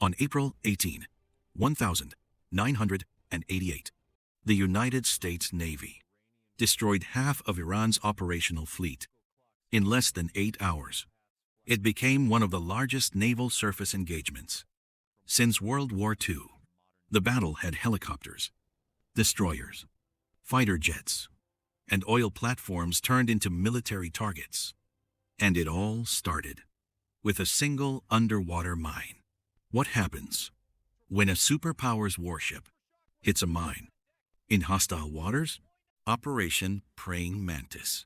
On April 18, 1988, the United States Navy destroyed half of Iran's operational fleet in less than 8 hours. It became one of the largest naval surface engagements since World War II. The battle had helicopters, destroyers, fighter jets, and oil platforms turned into military targets. And it all started with a single underwater mine. What happens when a superpower's warship hits a mine in hostile waters? Operation Praying Mantis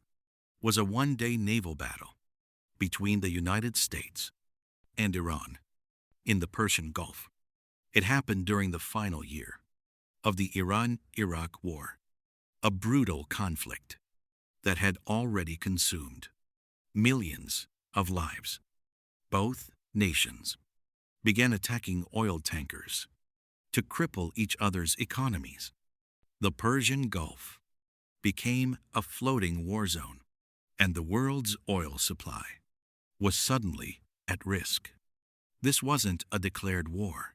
was a one-day naval battle between the United States and Iran in the Persian Gulf. It happened during the final year of the Iran-Iraq War, a brutal conflict that had already consumed millions of lives. Both nations began attacking oil tankers to cripple each other's economies. The Persian Gulf became a floating war zone, and the world's oil supply was suddenly at risk. This wasn't a declared war.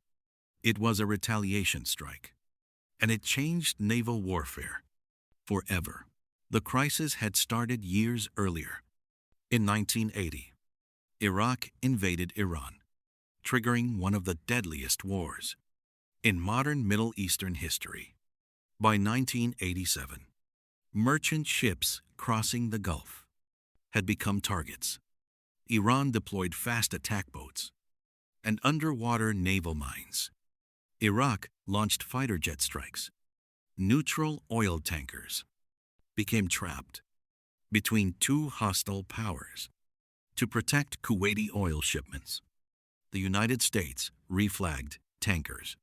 It was a retaliation strike, and it changed naval warfare forever. The crisis had started years earlier. In 1980, Iraq invaded Iran, triggering one of the deadliest wars in modern Middle Eastern history. By 1987, merchant ships crossing the Gulf had become targets. Iran deployed fast attack boats and underwater naval mines. Iraq launched fighter jet strikes. Neutral oil tankers became trapped between two hostile powers. To protect Kuwaiti oil shipments, the United States reflagged tankers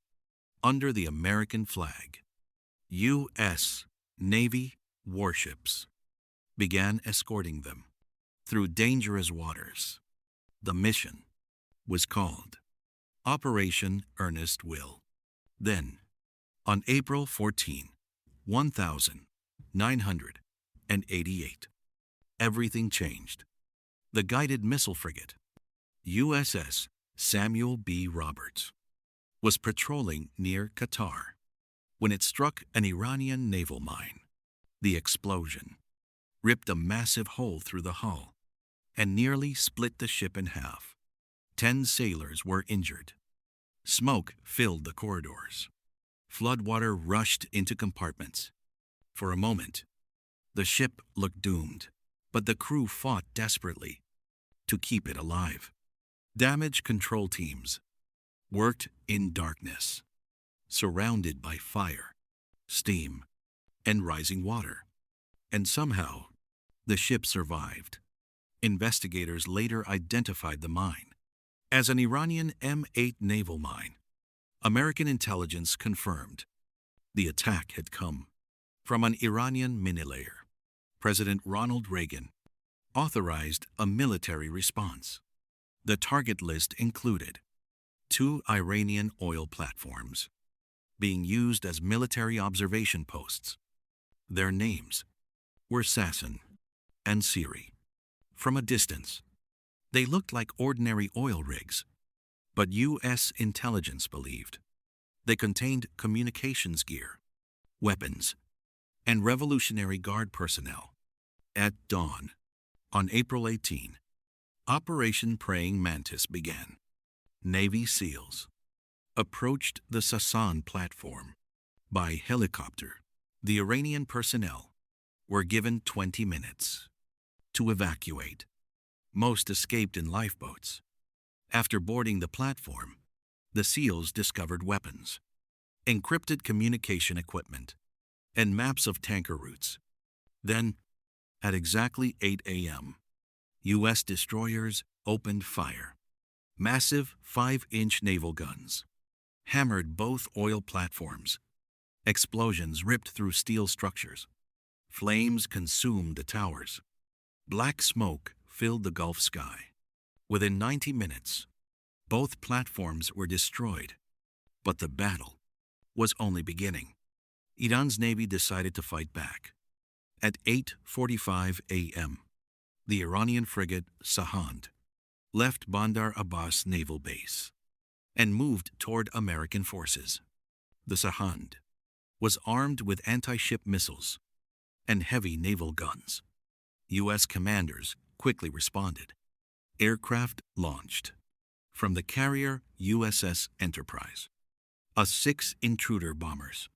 under the American flag. U.S. Navy warships began escorting them through dangerous waters. The mission was called Operation Earnest Will. Then, on April 14, 1988, everything changed. The guided missile frigate, USS Samuel B. was patrolling near Qatar when it struck an Iranian naval mine. The explosion ripped a massive hole through the hull and nearly split the ship in half. 10 sailors were injured. Smoke filled the corridors. Floodwater rushed into compartments. For a moment, the ship looked doomed, but the crew fought desperately to keep it alive. Damage control teams worked in darkness, surrounded by fire, steam, and rising water. And somehow, the ship survived. Investigators later identified the mine as an Iranian M8 naval mine. American intelligence confirmed the attack had come from an Iranian mini-layer. President Ronald Reagan authorized a military response. The target list included 2 Iranian oil platforms being used as military observation posts. Their names were Sasson and Siri. From a distance, they looked like ordinary oil rigs, but U.S. intelligence believed they contained communications gear, weapons, and Revolutionary Guard personnel. At dawn, on April 18, Operation Praying Mantis began. Navy SEALs approached the Sasson platform by helicopter. The Iranian personnel were given 20 minutes to evacuate. Most escaped in lifeboats. After boarding the platform, the SEALs discovered weapons, encrypted communication equipment, and maps of tanker routes. Then, at exactly 8 a.m., U.S. destroyers opened fire. Massive 5-inch naval guns hammered both oil platforms. Explosions ripped through steel structures. Flames consumed the towers. Black smoke filled the Gulf sky. Within 90 minutes, both platforms were destroyed. But the battle was only beginning. Iran's Navy decided to fight back. At 8:45 a.m., the Iranian frigate Sahand left Bandar Abbas Naval Base and moved toward American forces. The Sahand was armed with anti-ship missiles and heavy naval guns. U.S. commanders quickly responded. Aircraft launched from the carrier USS Enterprise, a 6 intruder bombers,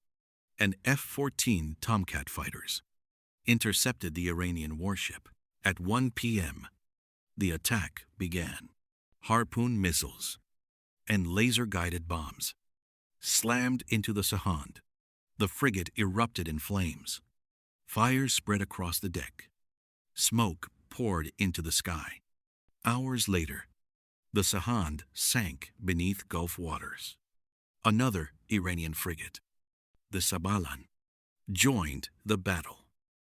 and F-14 Tomcat fighters intercepted the Iranian warship. At 1 p.m., the attack began. Harpoon missiles and laser-guided bombs slammed into the Sahand. The frigate erupted in flames. Fire spread across the deck. Smoke poured into the sky. Hours later, the Sahand sank beneath Gulf waters. Another Iranian frigate, the Sabalan, joined the battle.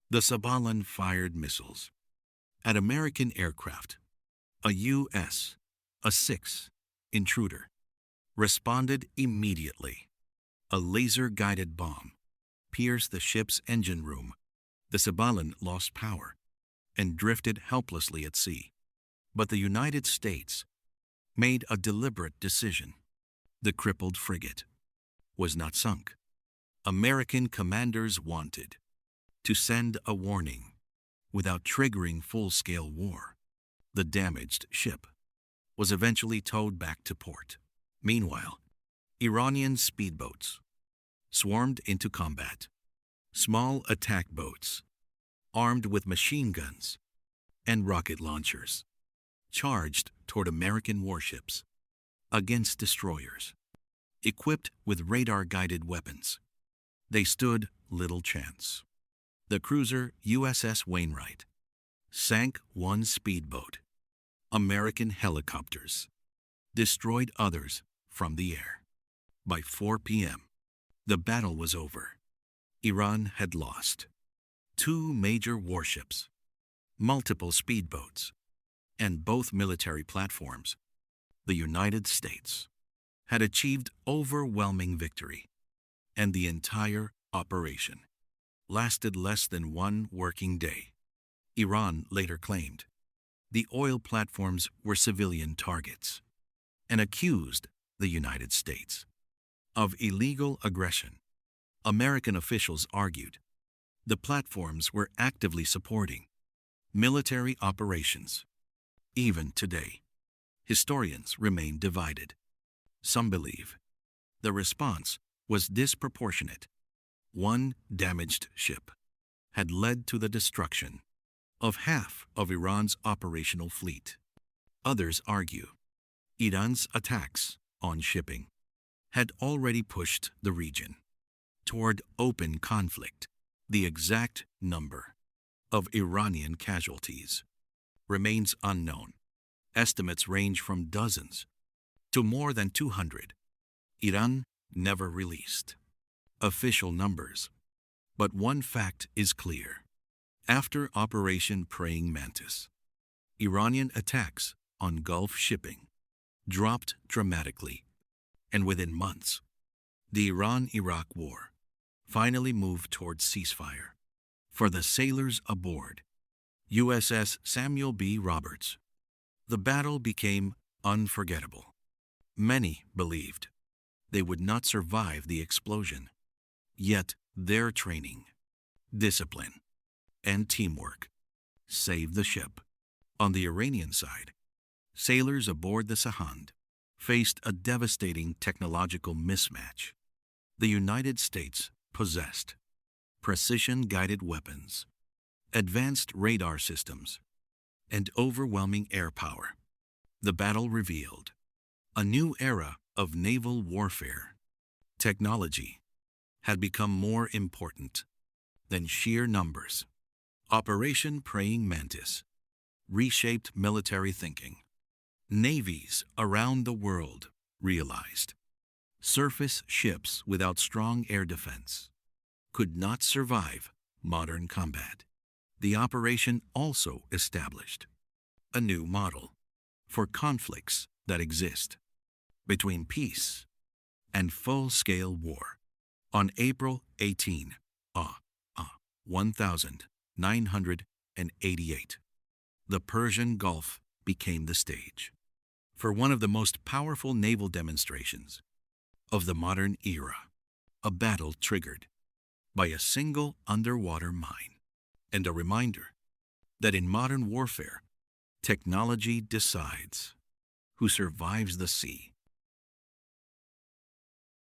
The Sabalan fired missiles at American aircraft. A U.S. intruder responded immediately. A laser-guided bomb pierced the ship's engine room. The Sabalan lost power and drifted helplessly at sea. But the United States made a deliberate decision. The crippled frigate was not sunk. American commanders wanted to send a warning without triggering full-scale war. The damaged ship was eventually towed back to port. Meanwhile, Iranian speedboats swarmed into combat. Small attack boats, armed with machine guns and rocket launchers, charged toward American warships against destroyers. Equipped with radar-guided weapons, they stood little chance. The cruiser USS Wainwright sank one speedboat. American helicopters destroyed others from the air. By 4 p.m., the battle was over. Iran had lost 2 major warships, multiple speedboats, and both military platforms. The United States had achieved overwhelming victory, and the entire operation lasted less than 1 working day. Iran later claimed the oil platforms were civilian targets and accused the United States of illegal aggression. American officials argued the platforms were actively supporting military operations. Even today, historians remain divided. Some believe the response was disproportionate. 1 damaged ship had led to the destruction of half of Iran's operational fleet. Others argue Iran's attacks on shipping had already pushed the region toward open conflict. The exact number of Iranian casualties remains unknown. Estimates range from dozens to more than 200. Iran never released official numbers, but one fact is clear. After Operation Praying Mantis, Iranian attacks on Gulf shipping dropped dramatically, and within months, the Iran-Iraq War finally moved toward ceasefire. For the sailors aboard USS Samuel B. Roberts, the battle became unforgettable. Many believed they would not survive the explosion, yet their training, discipline, and teamwork saved the ship. On the Iranian side, sailors aboard the Sahand faced a devastating technological mismatch. The United States possessed precision-guided weapons, advanced radar systems, and overwhelming air power. The battle revealed a new era of naval warfare. Technology had become more important than sheer numbers. Operation Praying Mantis reshaped military thinking. Navies around the world realized surface ships without strong air defense could not survive modern combat. The operation also established a new model for conflicts that exist between peace and full-scale war. On April 18, 1988, the Persian Gulf became the stage. for one of the most powerful naval demonstrations of the modern era, a battle triggered by a single underwater mine, and a reminder that in modern warfare, technology decides who survives the sea.